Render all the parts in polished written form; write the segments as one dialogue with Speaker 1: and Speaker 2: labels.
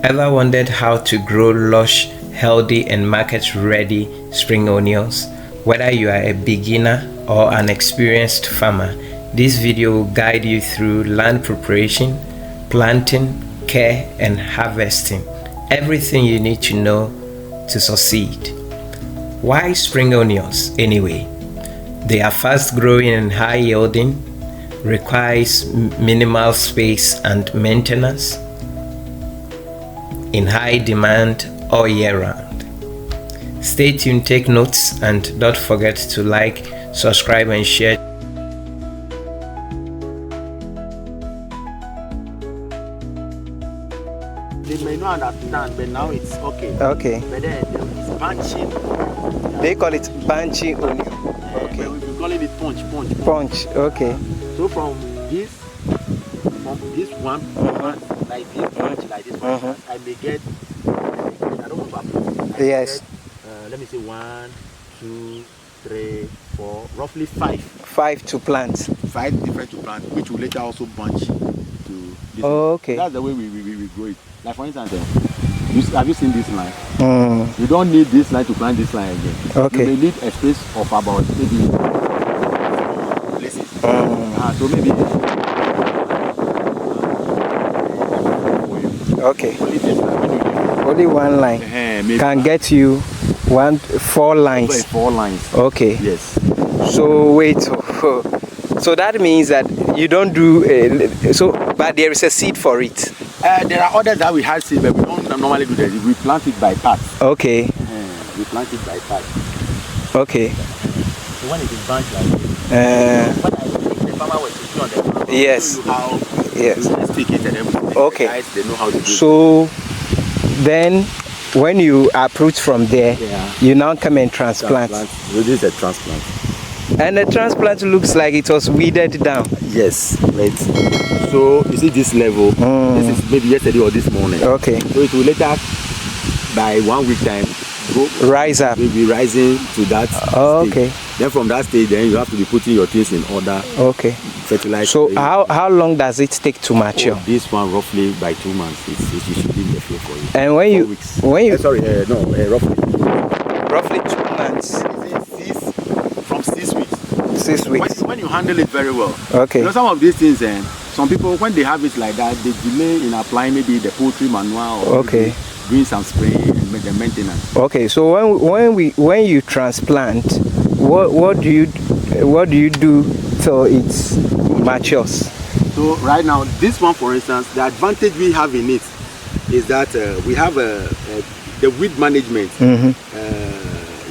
Speaker 1: Ever wondered how to grow lush, healthy and market-ready spring onions? Whether you are a beginner or an experienced farmer, this video will guide you through land preparation, planting, care and harvesting. Everything you need to know to succeed. Why spring onions anyway? They are fast growing and high yielding, requires minimal space and maintenance, in high demand all year round. Stay tuned, take notes, and don't forget to like, subscribe and share.
Speaker 2: They may not understand, but now it's okay.
Speaker 1: Okay.
Speaker 2: But then it's bunching.
Speaker 1: They call it bunching onion. Okay.
Speaker 2: But we're calling it punch.
Speaker 1: Punch. Okay.
Speaker 2: So from this one, like this bunch, like this one, I may get. I don't want to approve.
Speaker 1: Yes.
Speaker 2: Let me say 1, 2, 3, 4, roughly 5.
Speaker 1: 5 to plant.
Speaker 2: 5 different to plant, which will later also bunch to this.
Speaker 1: Oh, okay.
Speaker 2: That's the way we grow it. Like for instance, have you seen this line? You don't need this line to plant this line again.
Speaker 1: Okay.
Speaker 2: You may need a space of about maybe places. So maybe
Speaker 1: okay.
Speaker 2: only this line.
Speaker 1: Only one line can get you 4 lines.
Speaker 2: 4 lines.
Speaker 1: Okay.
Speaker 2: Yes.
Speaker 1: So wait. So that means that you don't do but there is a seed for it.
Speaker 2: There are others that we have seed, but we don't normally do that. We plant it by parts.
Speaker 1: Okay.
Speaker 2: We plant it by parts.
Speaker 1: Okay.
Speaker 2: So when it is bunched like this, when I think the farmer was sitting on the farm,
Speaker 1: yes.
Speaker 2: How
Speaker 1: yes.
Speaker 2: to stick it and everything.
Speaker 1: Okay.
Speaker 2: The guys, they know how to do
Speaker 1: so it. Then when you uproot from there, you now come and transplant.
Speaker 2: So this is a transplant.
Speaker 1: And the transplant looks like it was weeded down.
Speaker 2: Yes, right. So you see this level, this is maybe yesterday or this morning.
Speaker 1: Okay.
Speaker 2: So it will later, by 1 week time,
Speaker 1: rise up.
Speaker 2: Will be rising to that stage.
Speaker 1: Okay.
Speaker 2: Then from that stage, then you have to be putting your things in order.
Speaker 1: Okay.
Speaker 2: Fertilize.
Speaker 1: So how long does it take to mature?
Speaker 2: This one roughly by 2 months. It should be in the field for you.
Speaker 1: And when you roughly 2 months.
Speaker 2: From 6 weeks.
Speaker 1: 6 weeks.
Speaker 2: When you handle it very well.
Speaker 1: Okay.
Speaker 2: You know, some of these things, and some people when they have it like that, they delay in applying maybe the poultry manure or doing some spraying and the maintenance. Okay.
Speaker 1: So when you transplant, what do you do till it matures?
Speaker 2: So right now, this one for instance, the advantage we have in it is that we have the weed management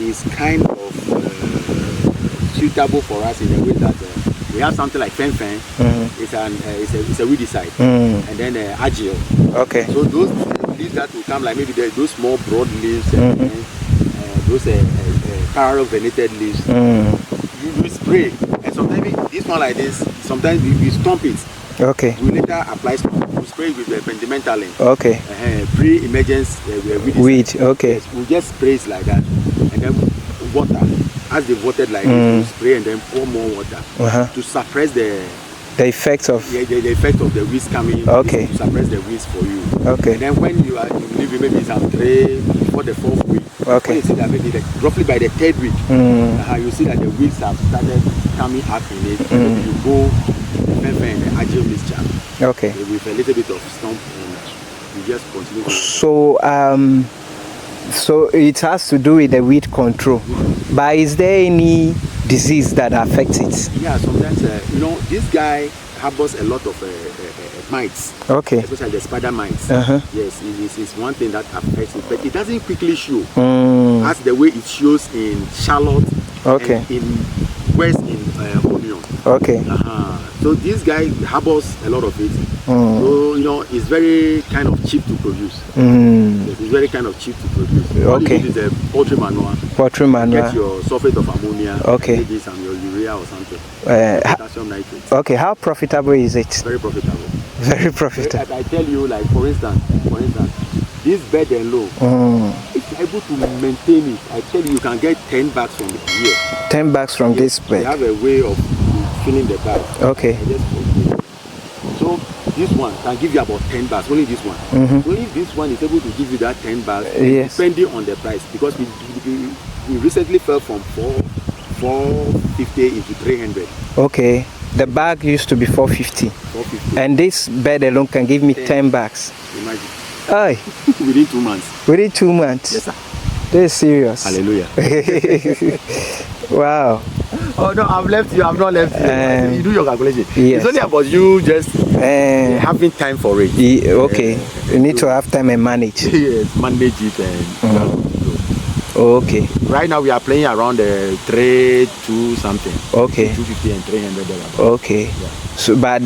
Speaker 2: is kind of suitable for us in a way that we have something like fen. It's a weedicide, and then agile. Okay. So those leaves that will come like maybe those small broad leaves, and those parallel venated leaves. You spray, and sometimes this one like this. Sometimes we stomp it. Okay. We later apply. We spray with the pendimentalin. Okay. Pre-emergence weed. Okay. Yes, we just spray it like that, and then water. As they watered like this, we spray and then pour more water to suppress the effect of the effect of the weeds coming. Okay. To suppress the weeds for you. Okay. And then when you leave it maybe some 3 before the 4th week. Okay. When you see that maybe roughly by the 3rd week, you see that the weeds have started coming up in it. And you go the and the agile mixture. Okay. With a little bit of stump and you just continue.
Speaker 1: So it has to do with the weed control. But is there any disease that affects it?
Speaker 2: Yeah, sometimes this guy harbors a lot of mites. Okay. Especially the spider mites. Yes, it is one thing that affects it, but it doesn't quickly show as the way it shows in shallot. Okay. And in west in onion. Okay. So this guy harbors a lot of it. So it's very kind of cheap to produce. Yes, it's very kind of cheap to produce. Okay. It is a poultry manure. Poultry manure. Get your sulfate of ammonia. Okay. Maybe some your urea or something. Potassium nitrate.
Speaker 1: Okay. How profitable is it?
Speaker 2: Very profitable.
Speaker 1: Very profitable.
Speaker 2: I tell you, like for instance, this bed alone, if you're able to maintain it, I tell you can get 10 bags from here.
Speaker 1: 10 bags from this bed.
Speaker 2: We have a way of filling the bag. Okay. So this one can give you about 10 bags, only this one. So if this one is able to give you that 10 bags, depending on the price, because we recently fell from 450 into 300.
Speaker 1: Okay. The bag used to be 450.
Speaker 2: 450.
Speaker 1: And this bed alone can give me 10 bags.
Speaker 2: Imagine.
Speaker 1: Aye.
Speaker 2: Within 2 months.
Speaker 1: Within 2 months?
Speaker 2: Yes, sir.
Speaker 1: This is serious.
Speaker 2: Hallelujah.
Speaker 1: Wow.
Speaker 2: Oh no, I've left you. I've not left you. You do your calculation.
Speaker 1: Yes.
Speaker 2: It's only about you just having time for it.
Speaker 1: Okay. You need to have time and manage.
Speaker 2: Yes, manage it and.
Speaker 1: Okay.
Speaker 2: Right now we are playing around 3, 2 something.
Speaker 1: Okay.
Speaker 2: 250 and $300.
Speaker 1: Okay. Yeah. So, but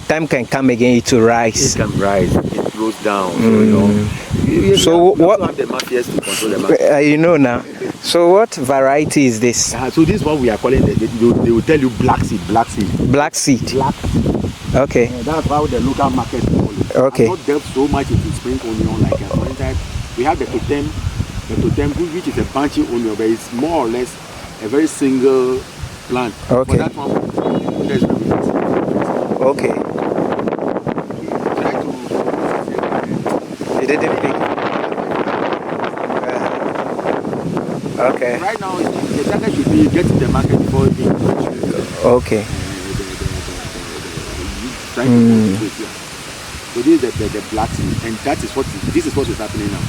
Speaker 1: time can come again to rise.
Speaker 2: It can rise. It goes down. So
Speaker 1: what?
Speaker 2: Have the mafias to control the market.
Speaker 1: You know now. So what variety is this?
Speaker 2: So this one we are calling. They will tell you black seed. Black seed.
Speaker 1: Black seed.
Speaker 2: Black.
Speaker 1: Okay.
Speaker 2: That's how the local market call it.
Speaker 1: Okay.
Speaker 2: I've not delved so much into spring onion like for instance, we have the totem, which is a bunchy onion, but it's more or less a very single plant.
Speaker 1: Okay.
Speaker 2: But that one,
Speaker 1: okay. It didn't pick. Okay.
Speaker 2: Right now, the target should be getting the market before it being
Speaker 1: okay.
Speaker 2: Trying to cultivate here. So this is the black seed, and this is what is happening now.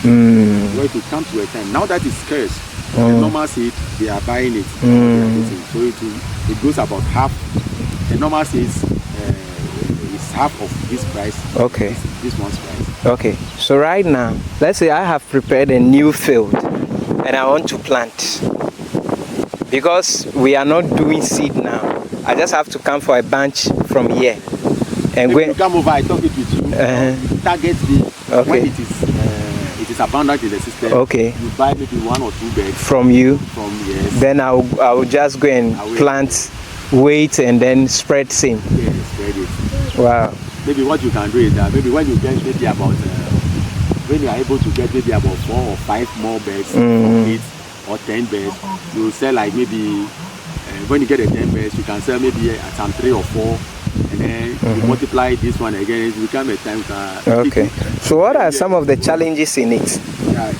Speaker 2: Where it will come to a time now that it's scarce. The normal seed they are buying it. So it goes about half. The normal seeds is half of this price.
Speaker 1: Okay.
Speaker 2: This one's price.
Speaker 1: Okay. So right now, let's say I have prepared a new field, and I want to plant. Because we are not doing seed now, I just have to come for a bunch from here. And
Speaker 2: when you come over, I talk it with you. Target when it is abundant in the system.
Speaker 1: Okay.
Speaker 2: You buy maybe 1 or 2 beds
Speaker 1: from you.
Speaker 2: Yes.
Speaker 1: Then I'll just go and plant, wait, and then spread same.
Speaker 2: Yes, spread it.
Speaker 1: Wow.
Speaker 2: Maybe what you can do is that maybe when you get maybe about when you are able to get maybe about 4 or 5 more beds from it, or 10 beds, you sell like maybe when you get a 10 beds, you can sell maybe at some 3 or 4. And then you multiply this one again, it becomes a time.
Speaker 1: Okay. So what are some of the challenges in it?
Speaker 2: Yeah,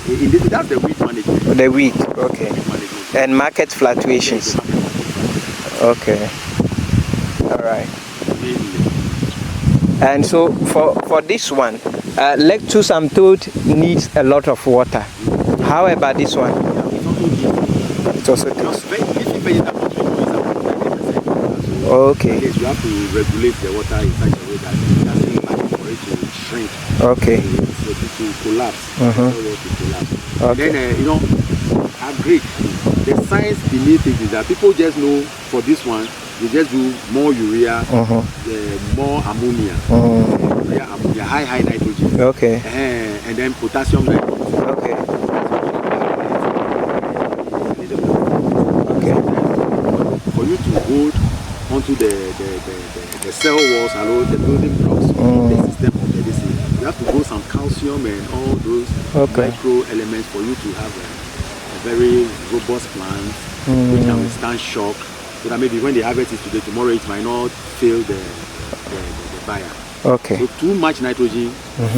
Speaker 2: that's the weed management.
Speaker 1: The weed, okay. And market fluctuations. Okay. All right. And so for this one, lettuce I'm told needs a lot of water. How about this one? It also takes. Okay.
Speaker 2: Yes, you have to regulate the water in such a way that it doesn't like for it to shrink.
Speaker 1: Okay.
Speaker 2: So to collapse.
Speaker 1: Okay.
Speaker 2: Then I agree. The science beneath it is that people just know for this one, you just do more urea, more ammonia, high nitrogen.
Speaker 1: Okay.
Speaker 2: And then potassium nitrogen.
Speaker 1: Okay.
Speaker 2: For you to hold onto the cell walls and the building blocks of the system of medicine, you have to go some calcium and all those micro elements for you to have a very robust plant which can withstand shock, so that maybe when they harvest it today, tomorrow it might not fail the buyer.
Speaker 1: Okay.
Speaker 2: So too much nitrogen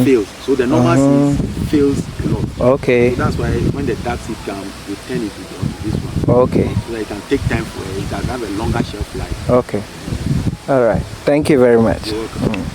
Speaker 2: fails. So the normal seed fails a lot.
Speaker 1: Okay.
Speaker 2: So that's why when the dark seed comes, we turn it onto this one.
Speaker 1: Okay.
Speaker 2: So that it can take time for it, it can have a longer shelf life.
Speaker 1: Okay. All right. Thank you very much.
Speaker 2: You're welcome.